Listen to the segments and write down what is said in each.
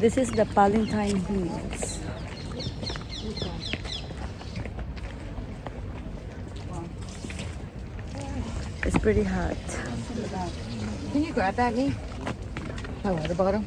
this is the Palatine Hills. It's pretty hot. Can you grab that, me? My water bottle.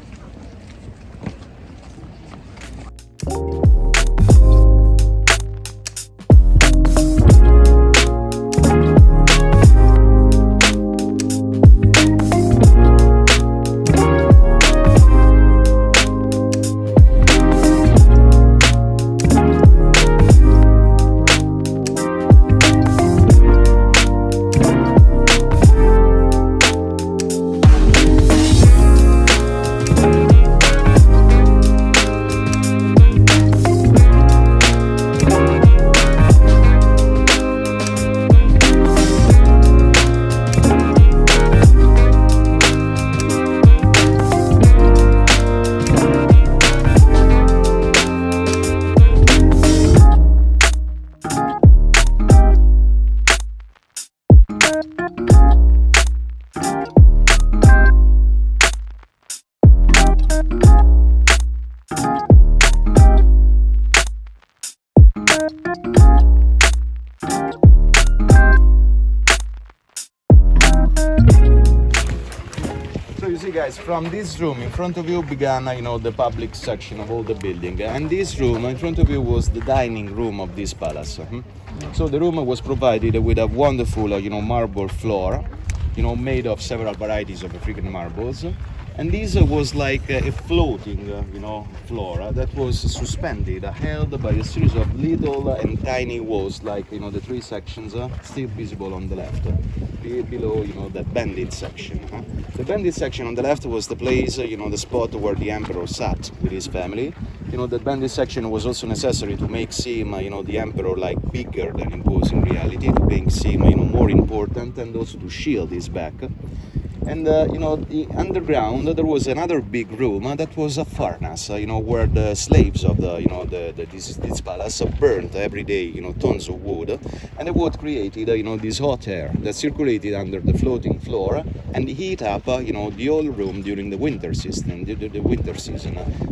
So you see, guys, from this room in front of you began, the public section of all the building, and this room in front of you was the dining room of this palace. So the room was provided with a wonderful, marble floor, made of several varieties of African marbles, and this was like a floating, floor that was suspended, held by a series of little and tiny walls, like the three sections still visible on the left, below the bandit section. The bandit section on the left was the place, the spot where the emperor sat with his family. The bandit section was also necessary to make seem, the emperor like bigger than it was in reality, to make seem, more important, and also to shield his back. And the underground there was another big room that was a furnace, where the slaves of this palace burnt every day, tons of wood, and the wood created, this hot air that circulated under the floating floor and heat up, the whole room during the winter season.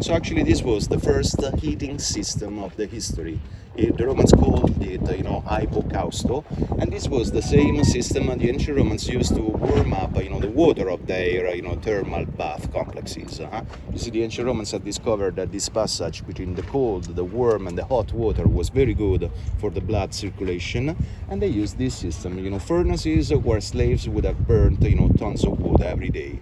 So actually, this was the first heating system of the history. The Romans called it, hypocausto, and this was the same system the ancient Romans used to warm up, the water of their, thermal bath complexes. You see, the ancient Romans had discovered that this passage between the cold, the warm, and the hot water was very good for the blood circulation, and they used this system, furnaces where slaves would have burnt, tons of wood every day,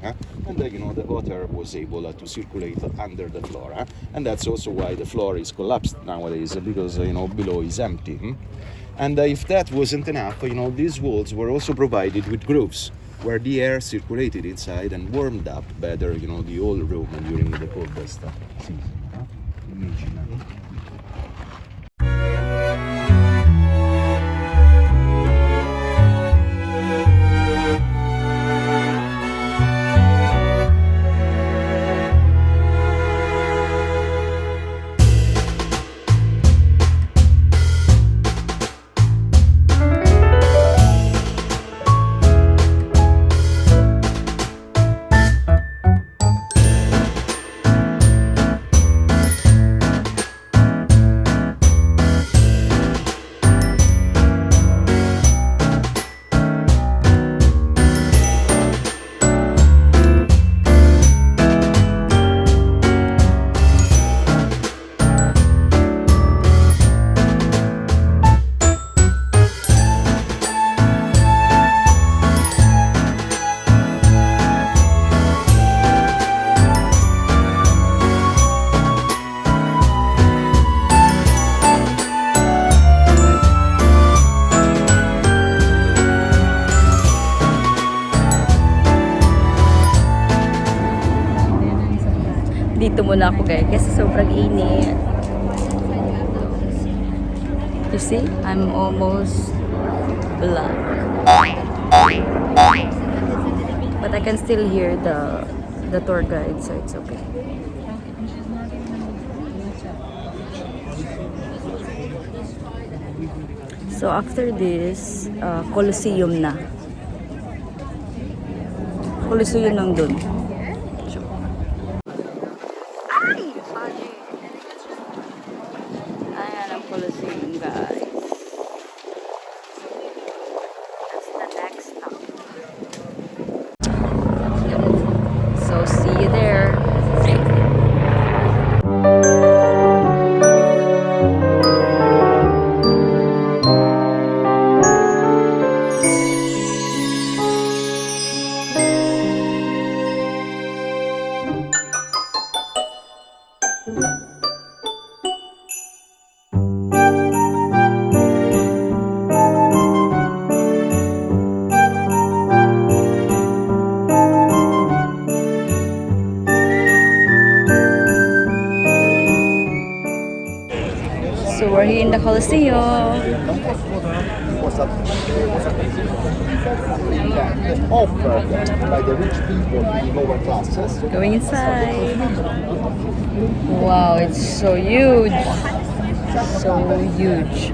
and the hot air was able to circulate under the floor, and that's also why the floor is collapsed nowadays, because below is empty. And if that wasn't enough, these walls were also provided with grooves where the air circulated inside and warmed up better, the whole room during the coldest season. Imagine. Dito muna ako guys kasi sobrang init. You see, I'm almost black. But I can still hear the tour guide, so it's okay. So after this, Colosseum na. Colosseum lang dun. Ay! Colosseum, guys. That's the next stop. So see you there. So we're here in the Colosseum. Offered by the rich people in lower classes. Going inside. Wow, it's so huge. So huge.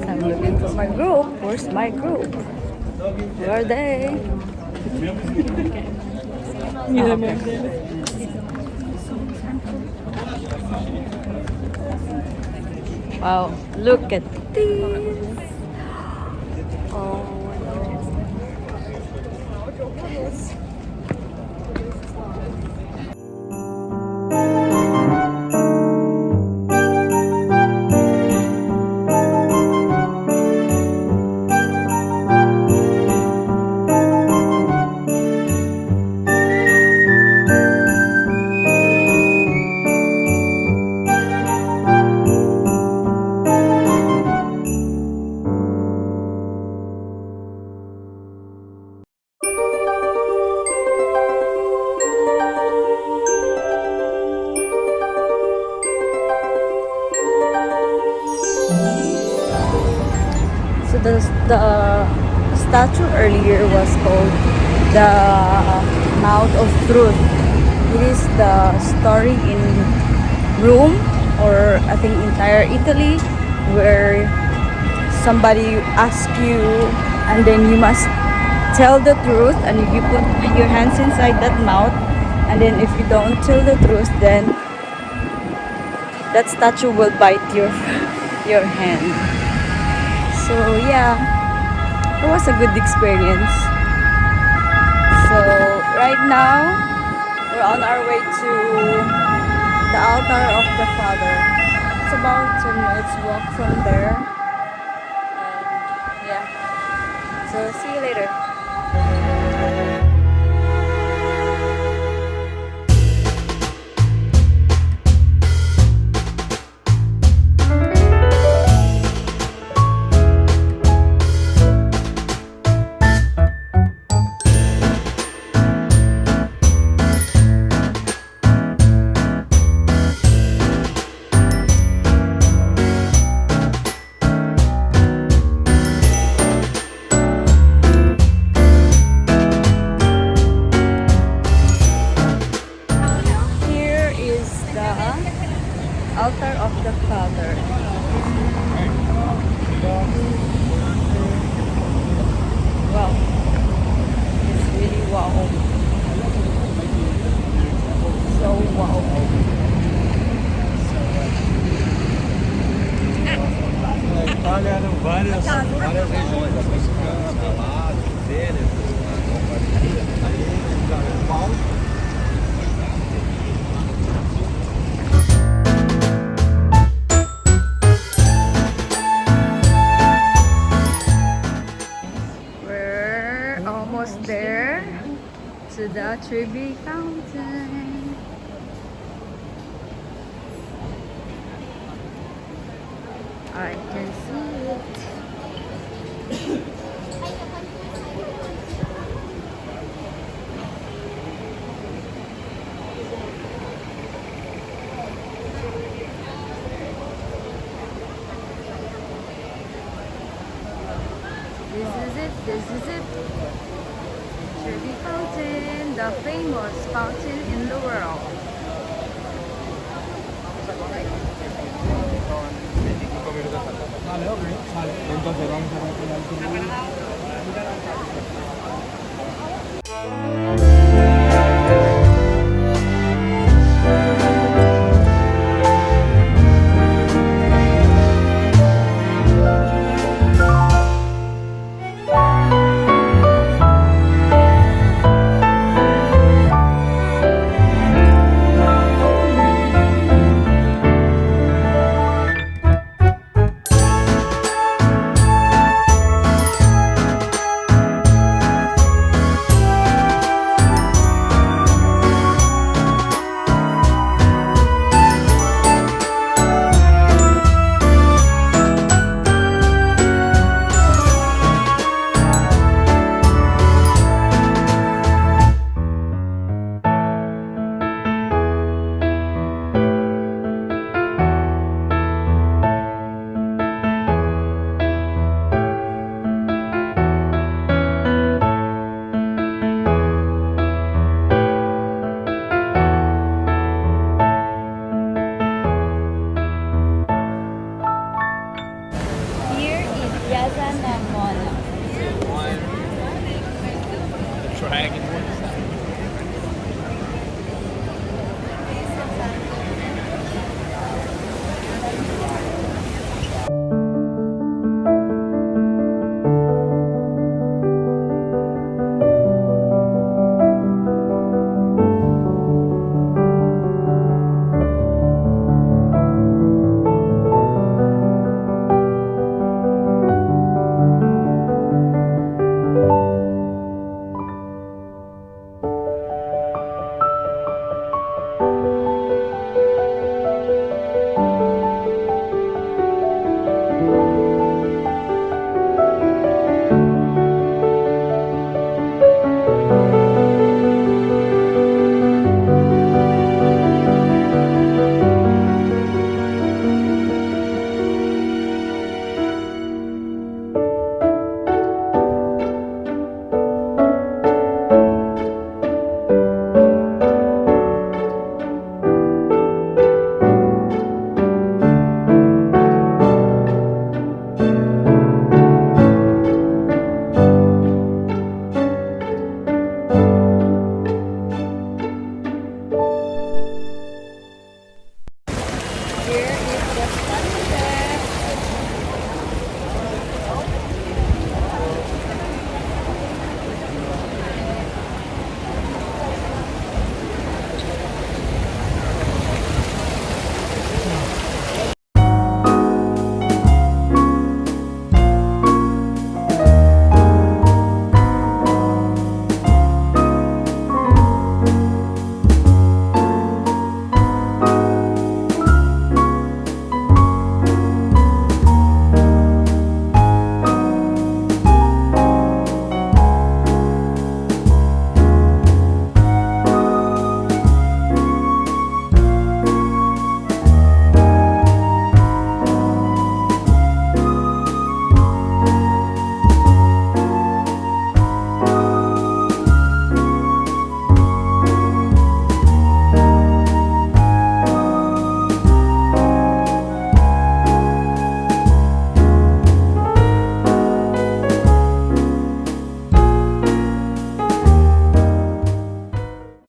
I'm looking for my group. Where's my group? Where are they? Wow, look at this. Oh no. So the statue earlier was called the Mouth of Truth. It is the story in Rome, or I think entire Italy, where somebody asks you and then you must tell the truth, and you put your hands inside that mouth, and then if you don't tell the truth, then that statue will bite your hand. So yeah, it was a good experience. So right now we're on our way to the altar of the Father. It's about 10 minutes walk from there. And yeah, so see you later. Altar of the Father. Wow, it's really wow. So wow. Trabalharam várias regiões, africanas, Galácia, Vêneto, Paulo. the Trevi Fountain. I can see it. This is it. Trevi Fountain, the famous fountain in the world. Entonces vamos a continuar. Here is Yazanamon. Dragon